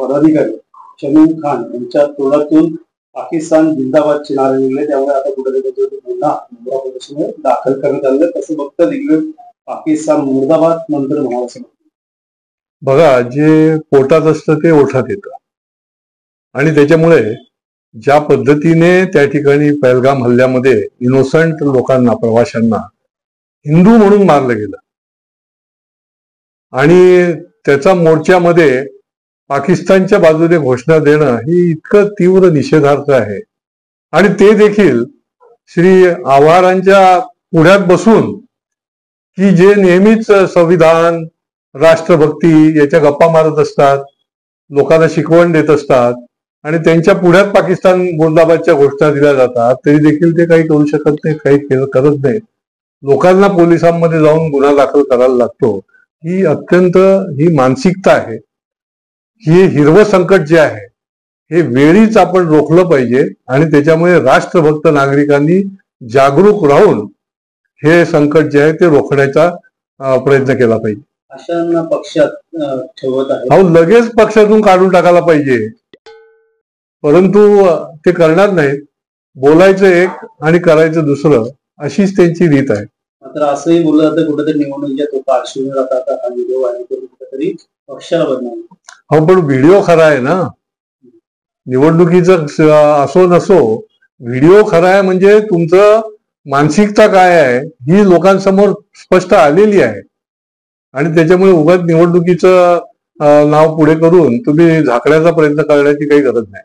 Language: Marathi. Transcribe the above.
पदाधिकारी शमीम खान यांच्या तोंडातून पाकिस्तान जिंदाबादचे नारे निघले, त्यामुळे आता कुठेतरी पुन्हा दाखल करण्यात आलं. तसं बघता देखील पाकिस्तान मुर्दाबाद नंतर म्हणावं. बघा, जे पोटात असतं ते ओठात येतं आणि त्याच्यामुळे ज्या पद्धतीने त्या ठिकाणी पहलगाम हल्ल्यामध्ये इनोसंट लोकांना, प्रवाशांना हिंदू म्हणून मारलं गेलं आणि त्याचा मोर्चामध्ये पाकिस्तानच्या बाजूने घोषणा देणं ही इतकं तीव्र निषेधार्थ आहे. आणि ते देखील श्री आव्हारांच्या पुढ्यात बसून, की जे नेहमीच संविधान, राष्ट्रभक्ती याच्या गप्पा मारत असतात, लोकांना शिकवण देत असतात आणि त्यांच्या पुढ्यात पाकिस्तान मुर्दाबादच्या घोषणा दिल्या जातात, तरी देखील ते काही करू शकत नाही, काही करत नाही. लोकांना पोलिसांमध्ये जाऊन गुन्हा दाखल करायला लागतो. ही अत्यंत ही मानसिकता आहे. हे हिरवं संकट जे आहे हे वेळीच आपण रोखलं पाहिजे आणि त्याच्यामुळे राष्ट्रभक्त नागरिकांनी जागरूक राहून हे संकट जे आहे ते रोखण्याचा प्रयत्न केला पाहिजे. अशांना पक्षात ठेवत आहे, अहो लगेच पक्षातून काढून टाकायला पाहिजे, परंतु ते करणार नाहीत. बोलायचं एक आणि करायचं दुसरं, अशीच त्यांची रीत आहे. मात्र असंही बोललं जातं कुठेतरी निवडणुकीच्या पार्श्वभूमीवर आता हा व्हिडिओ आहे कुठेतरी पक्षाला बदनाम. हो, पण व्हिडिओ खरा आहे ना, निवडणुकीचं असो नसो, व्हिडिओ खरा आहे. म्हणजे तुमचं मानसिकता काय आहे ही लोकांसमोर स्पष्ट आलेली आहे आणि त्याच्यामुळे उगाच निवडणुकीचं नाव पुढे करून तुम्ही झाकण्याचा प्रयत्न करण्याची काही गरज नाही.